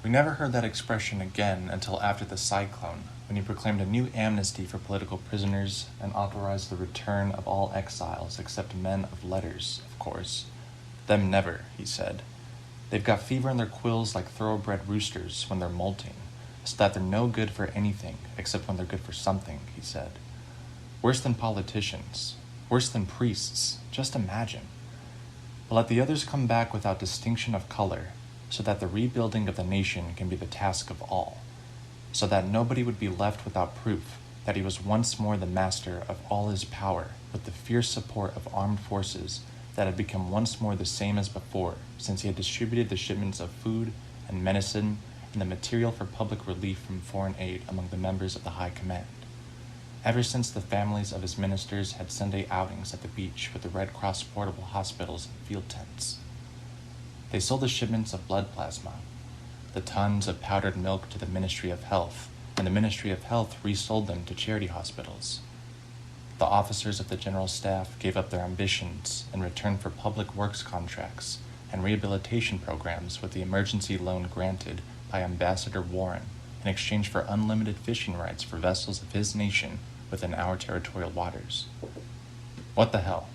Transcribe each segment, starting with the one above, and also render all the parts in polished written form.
We never heard that expression again until after the cyclone, when he proclaimed a new amnesty for political prisoners and authorized the return of all exiles except men of letters, of course. Them never, he said. They've got fever in their quills like thoroughbred roosters when they're molting, so that they're no good for anything except when they're good for something, he said. Worse than politicians, worse than priests, just imagine. But let the others come back without distinction of color, so that the rebuilding of the nation can be the task of all, so that nobody would be left without proof that he was once more the master of all his power, with the fierce support of armed forces that had become once more the same as before, since he had distributed the shipments of food and medicine and the material for public relief from foreign aid among the members of the High Command. Ever since the families of his ministers had Sunday outings at the beach with the Red Cross portable hospitals and field tents. They sold the shipments of blood plasma, the tons of powdered milk to the Ministry of Health, and the Ministry of Health resold them to charity hospitals. The officers of the General Staff gave up their ambitions in return for public works contracts and rehabilitation programs with the emergency loan granted by Ambassador Warren in exchange for unlimited fishing rights for vessels of his nation within our territorial waters. What the hell?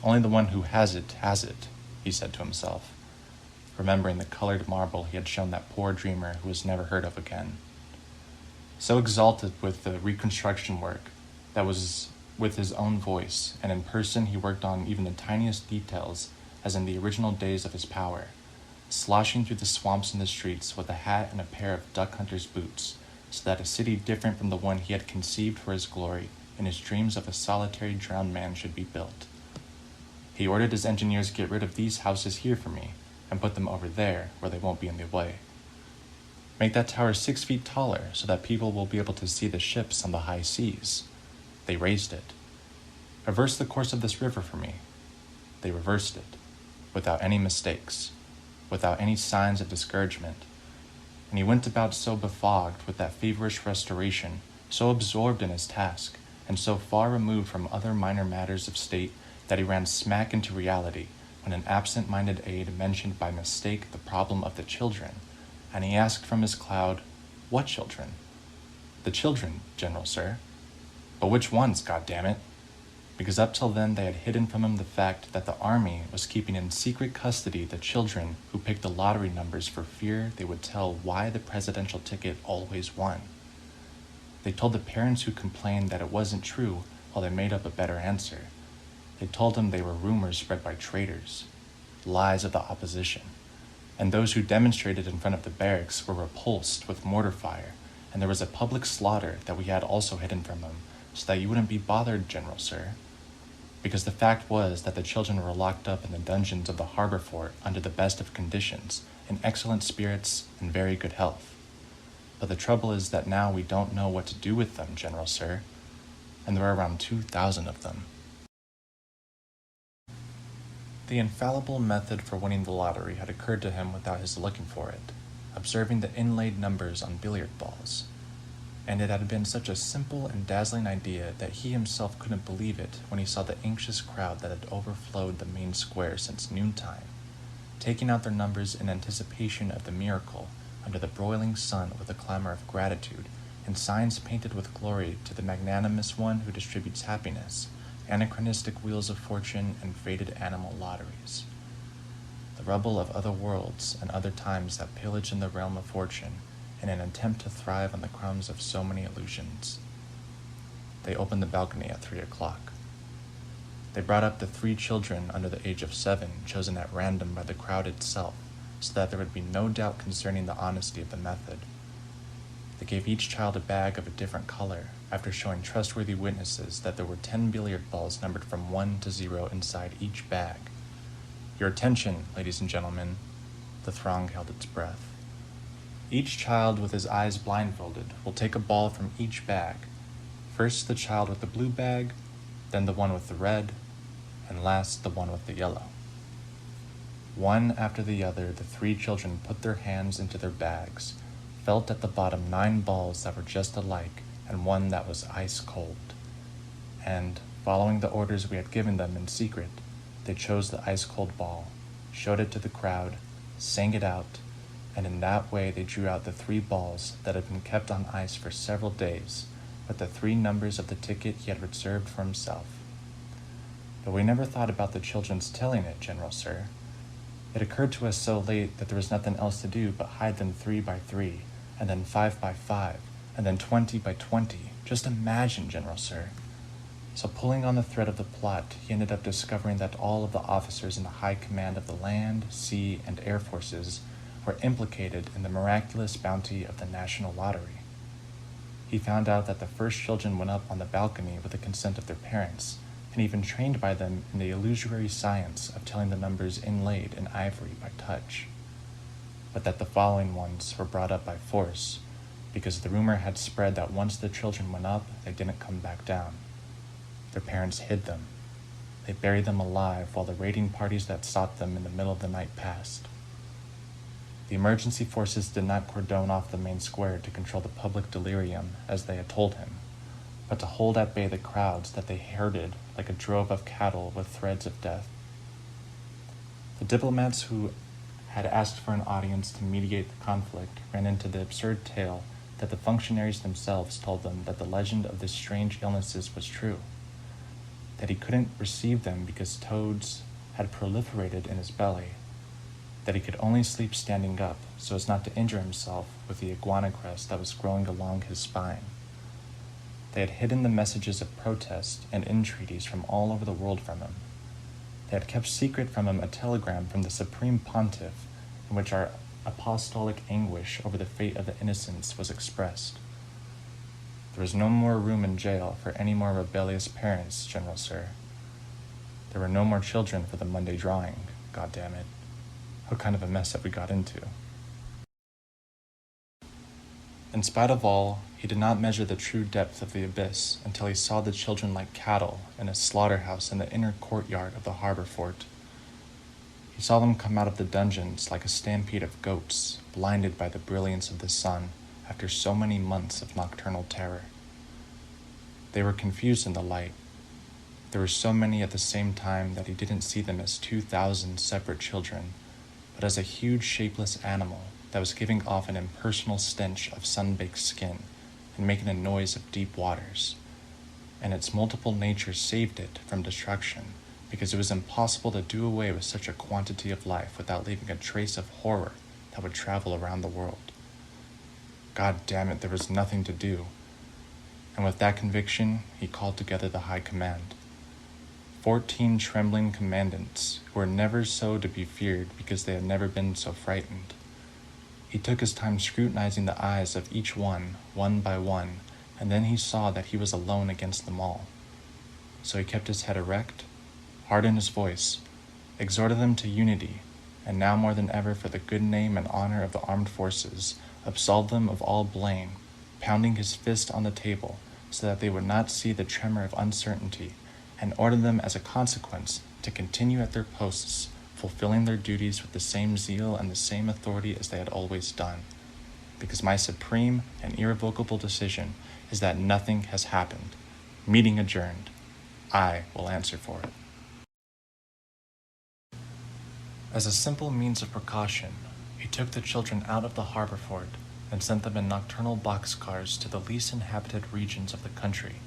Only the one who has it, he said to himself, remembering the colored marble he had shown that poor dreamer who was never heard of again. So exalted with the reconstruction work that was with his own voice, and in person he worked on even the tiniest details as in the original days of his power, sloshing through the swamps and the streets with a hat and a pair of duck hunter's boots, so that a city different from the one he had conceived for his glory in his dreams of a solitary drowned man should be built. He ordered his engineers to get rid of these houses here for me, and put them over there where they won't be in the way. Make that tower 6 feet taller so that people will be able to see the ships on the high seas. They raised it. Reverse the course of this river for me. They reversed it, without any mistakes, without any signs of discouragement. And he went about so befogged with that feverish restoration, so absorbed in his task, and so far removed from other minor matters of state that he ran smack into reality when an absent-minded aide mentioned by mistake the problem of the children, and he asked from his cloud, "What children?" "The children, General Sir." "But which ones, goddammit?" Because up till then they had hidden from him the fact that the army was keeping in secret custody the children who picked the lottery numbers for fear they would tell why the presidential ticket always won. They told the parents who complained that it wasn't true while they made up a better answer. They told him they were rumors spread by traitors, lies of the opposition, and those who demonstrated in front of the barracks were repulsed with mortar fire, and there was a public slaughter that we had also hidden from him, so that you wouldn't be bothered, General Sir. Because the fact was that the children were locked up in the dungeons of the harbor fort under the best of conditions, in excellent spirits and very good health. But the trouble is that now we don't know what to do with them, General Sir, and there are around 2,000 of them. The infallible method for winning the lottery had occurred to him without his looking for it, observing the inlaid numbers on billiard balls. And it had been such a simple and dazzling idea that he himself couldn't believe it when he saw the anxious crowd that had overflowed the main square since noontime, taking out their numbers in anticipation of the miracle under the broiling sun with a clamor of gratitude and signs painted with glory to the magnanimous one who distributes happiness, anachronistic wheels of fortune, and faded animal lotteries. The rubble of other worlds and other times that pillage in the realm of fortune in an attempt to thrive on the crumbs of so many illusions. They opened the balcony at 3 o'clock. They brought up the 3 children under the age of 7, chosen at random by the crowd itself, so that there would be no doubt concerning the honesty of the method. They gave each child a bag of a different color, after showing trustworthy witnesses that there were 10 billiard balls numbered from 1 to 0 inside each bag. Your attention, ladies and gentlemen. The throng held its breath. Each child with his eyes blindfolded will take a ball from each bag. First the child with the blue bag, then the one with the red, and last the one with the yellow. One after the other, the 3 children put their hands into their bags, felt at the bottom 9 balls that were just alike, and one that was ice cold. And, following the orders we had given them in secret, they chose the ice cold ball, showed it to the crowd, sang it out, and in that way they drew out the 3 balls that had been kept on ice for several days, with the 3 numbers of the ticket he had reserved for himself. But we never thought about the children's telling it, General Sir. It occurred to us so late that there was nothing else to do but hide them 3 by 3, and then 5 by 5, and then 20 by 20. Just imagine, General Sir. So pulling on the thread of the plot, he ended up discovering that all of the officers in the high command of the land, sea, and air forces were implicated in the miraculous bounty of the national lottery. He found out that the first children went up on the balcony with the consent of their parents, and even trained by them in the illusory science of telling the numbers inlaid in ivory by touch, but that the following ones were brought up by force, because the rumor had spread that once the children went up, they didn't come back down. Their parents hid them. They buried them alive while the raiding parties that sought them in the middle of the night passed. The emergency forces did not cordon off the main square to control the public delirium, as they had told him, but to hold at bay the crowds that they herded like a drove of cattle with threads of death. The diplomats who had asked for an audience to mediate the conflict ran into the absurd tale that the functionaries themselves told them that the legend of his strange illnesses was true, that he couldn't receive them because toads had proliferated in his belly, that he could only sleep standing up so as not to injure himself with the iguana crest that was growing along his spine. They had hidden the messages of protest and entreaties from all over the world from him. They had kept secret from him a telegram from the Supreme Pontiff in which our apostolic anguish over the fate of the innocents was expressed. There was no more room in jail for any more rebellious parents, General Sir. There were no more children for the Monday drawing, God damn it. What kind of a mess have we got into? In spite of all, he did not measure the true depth of the abyss until he saw the children like cattle in a slaughterhouse in the inner courtyard of the harbor fort. He saw them come out of the dungeons like a stampede of goats, blinded by the brilliance of the sun after so many months of nocturnal terror. They were confused in the light. There were so many at the same time that he didn't see them as 2,000 separate children, but as a huge shapeless animal that was giving off an impersonal stench of sun-baked skin and making a noise of deep waters. And its multiple natures saved it from destruction, because it was impossible to do away with such a quantity of life without leaving a trace of horror that would travel around the world. God damn it, there was nothing to do. And with that conviction, he called together the high command. 14 trembling commandants who were never so to be feared because they had never been so frightened. He took his time scrutinizing the eyes of each one by one, and then he saw that he was alone against them all. So he kept his head erect, hardened his voice, exhorted them to unity, and now more than ever for the good name and honor of the armed forces, absolved them of all blame, pounding his fist on the table so that they would not see the tremor of uncertainty, and ordered them as a consequence to continue at their posts, fulfilling their duties with the same zeal and the same authority as they had always done. Because my supreme and irrevocable decision is that nothing has happened. Meeting adjourned. I will answer for it. As a simple means of precaution, he took the children out of the harbor fort and sent them in nocturnal boxcars to the least inhabited regions of the country,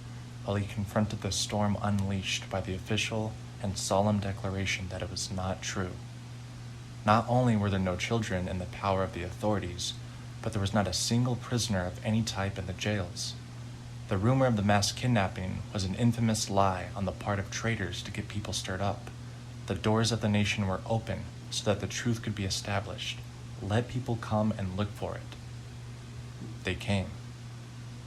while he confronted the storm unleashed by the official and solemn declaration that it was not true. Not only were there no children in the power of the authorities, but there was not a single prisoner of any type in the jails. The rumor of the mass kidnapping was an infamous lie on the part of traitors to get people stirred up. The doors of the nation were open so that the truth could be established. Let people come and look for it. They came.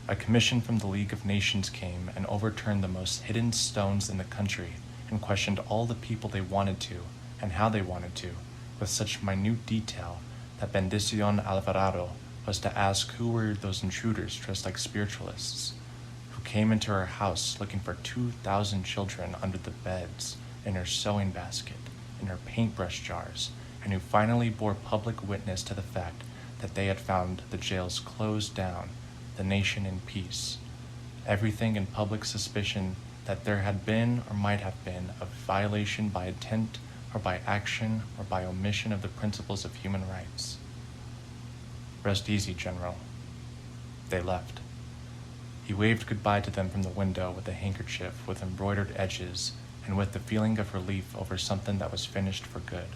A commission from the League of Nations came and overturned the most hidden stones in the country and questioned all the people they wanted to and how they wanted to, with such minute detail that Bendicion Alvarado was to ask who were those intruders dressed like spiritualists, who came into her house looking for 2,000 children under the beds, in her sewing basket, in her paintbrush jars, and who finally bore public witness to the fact that they had found the jails closed down, the nation in peace, everything in public suspicion that there had been or might have been of violation by intent or by action or by omission of the principles of human rights. Rest easy, General. They left. He waved goodbye to them from the window with a handkerchief with embroidered edges and with the feeling of relief over something that was finished for good.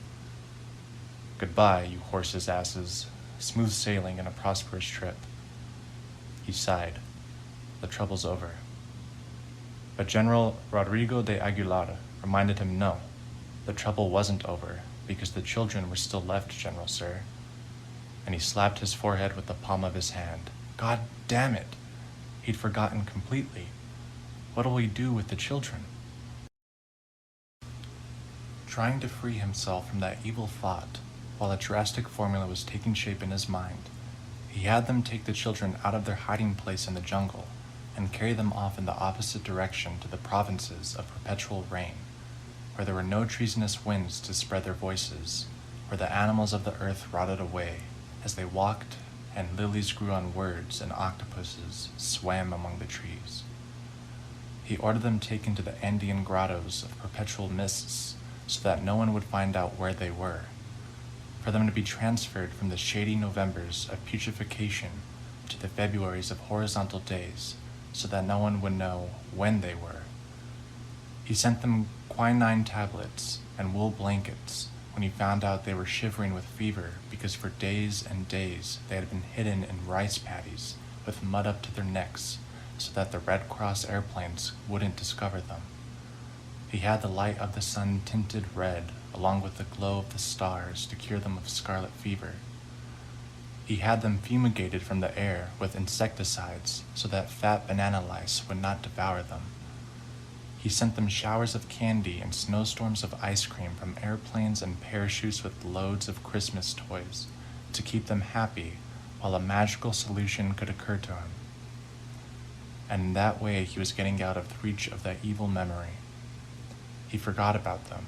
Goodbye, you horses' asses. Smooth sailing and a prosperous trip. He sighed. The trouble's over. But General Rodrigo de Aguilar reminded him no, the trouble wasn't over, because the children were still left, General Sir. And he slapped his forehead with the palm of his hand. God damn it! He'd forgotten completely. What'll we do with the children? Trying to free himself from that evil thought, while a drastic formula was taking shape in his mind, he had them take the children out of their hiding place in the jungle and carry them off in the opposite direction to the provinces of perpetual rain, where there were no treasonous winds to spread their voices, where the animals of the earth rotted away as they walked and lilies grew on words and octopuses swam among the trees. He ordered them taken to the Andean grottos of perpetual mists so that no one would find out where they were, for them to be transferred from the shady Novembers of putrefaction to the Februaries of horizontal days so that no one would know when they were. He sent them quinine tablets and wool blankets when he found out they were shivering with fever because for days and days they had been hidden in rice paddies with mud up to their necks so that the Red Cross airplanes wouldn't discover them. He had the light of the sun tinted red along with the glow of the stars to cure them of scarlet fever. He had them fumigated from the air with insecticides so that fat banana lice would not devour them. He sent them showers of candy and snowstorms of ice cream from airplanes and parachutes with loads of Christmas toys to keep them happy while a magical solution could occur to him. And in that way he was getting out of the reach of that evil memory. He forgot about them.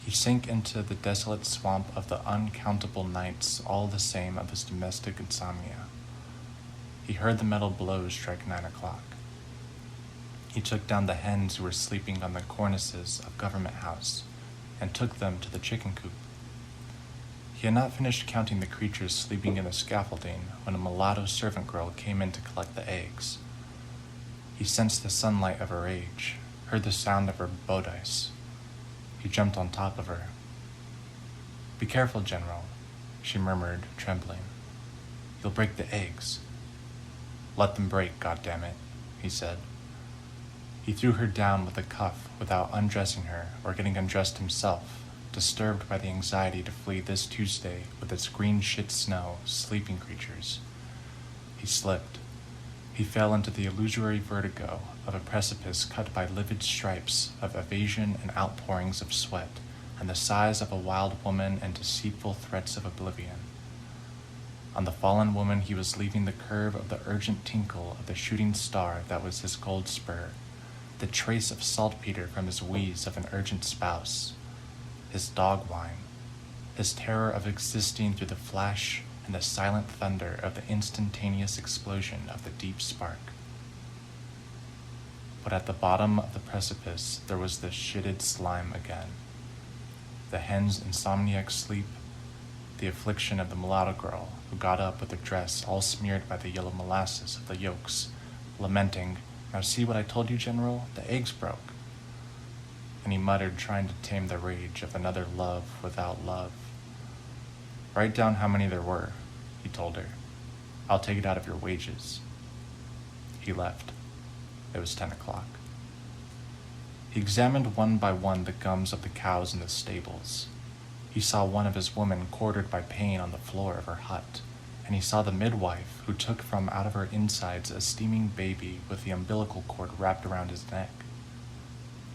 He sank into the desolate swamp of the uncountable nights all the same of his domestic insomnia. He heard the metal blows strike 9 o'clock. He took down the hens who were sleeping on the cornices of Government House and took them to the chicken coop. He had not finished counting the creatures sleeping in the scaffolding when a mulatto servant girl came in to collect the eggs. He sensed the sunlight of her age, heard the sound of her bodice. He jumped on top of her. "Be careful, General," she murmured, trembling. "You'll break the eggs." "Let them break, goddammit," he said. He threw her down with a cuff without undressing her or getting undressed himself, disturbed by the anxiety to flee this Tuesday with its green shit snow, sleeping creatures. He slipped. He fell into the illusory vertigo of a precipice cut by livid stripes of evasion and outpourings of sweat, and the sighs of a wild woman and deceitful threats of oblivion. On the fallen woman he was leaving the curve of the urgent tinkle of the shooting star that was his gold spur, the trace of saltpeter from his wheeze of an urgent spouse, his dog whine, his terror of existing through the flash and the silent thunder of the instantaneous explosion of the deep spark. But at the bottom of the precipice there was the shitted slime again. The hen's insomniac sleep, the affliction of the mulatto girl who got up with her dress all smeared by the yellow molasses of the yolks, lamenting, "Now see what I told you, General? The eggs broke." And he muttered, trying to tame the rage of another love without love. "Write down how many there were," he told her. "I'll take it out of your wages." He left. It was 10 o'clock. He examined one by one the gums of the cows in the stables. He saw one of his women quartered by pain on the floor of her hut, and he saw the midwife who took from out of her insides a steaming baby with the umbilical cord wrapped around his neck.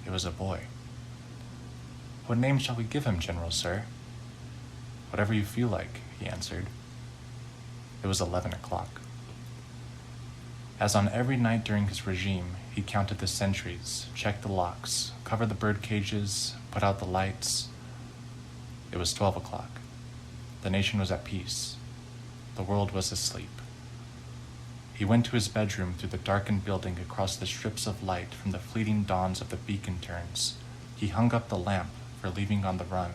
It was a boy. "What name shall we give him, General Sir?" "Whatever you feel like," he answered. It was 11 o'clock. As on every night during his regime, he counted the sentries, checked the locks, covered the bird cages, put out the lights. It was 12 o'clock. The nation was at peace. The world was asleep. He went to his bedroom through the darkened building across the strips of light from the fleeting dawns of the beacon turns. He hung up the lamp for leaving on the run.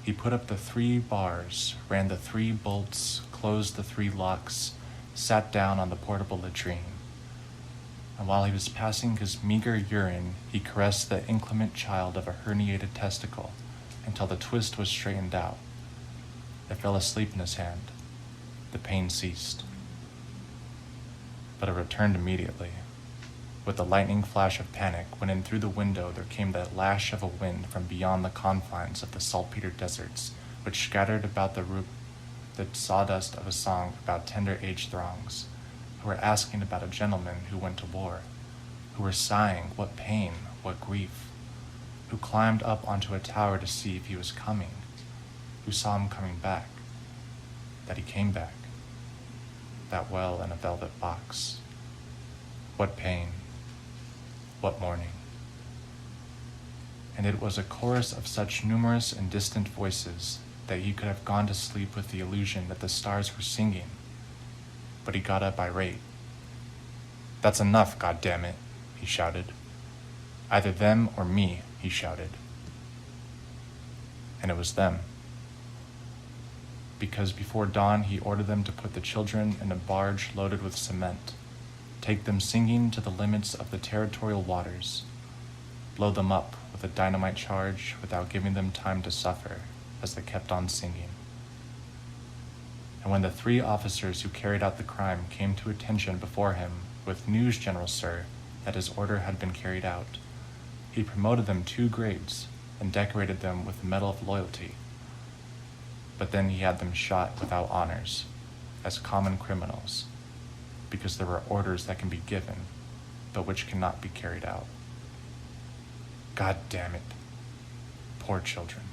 He put up the 3 bars, ran the 3 bolts, closed the 3 locks, sat down on the portable latrine. And while he was passing his meager urine, he caressed the inclement child of a herniated testicle until the twist was straightened out. It fell asleep in his hand. The pain ceased. But it returned immediately. With the lightning flash of panic, when in through the window there came the lash of a wind from beyond the confines of the saltpeter deserts, which scattered about the roof the sawdust of a song about tender age throngs, who were asking about a gentleman who went to war, who were sighing, what pain, what grief, who climbed up onto a tower to see if he was coming, who saw him coming back, that he came back, that well in a velvet box. What pain, what mourning. And it was a chorus of such numerous and distant voices that he could have gone to sleep with the illusion that the stars were singing. But he got up irate. "That's enough, goddammit," he shouted. "Either them or me," he shouted. And it was them. Because before dawn he ordered them to put the children in a barge loaded with cement, take them singing to the limits of the territorial waters, blow them up with a dynamite charge without giving them time to suffer as they kept on singing. And when the 3 officers who carried out the crime came to attention before him with "News, General Sir," that his order had been carried out, he promoted them 2 grades and decorated them with the Medal of Loyalty. But then he had them shot without honors, as common criminals, because there are orders that can be given, but which cannot be carried out. God damn it. Poor children.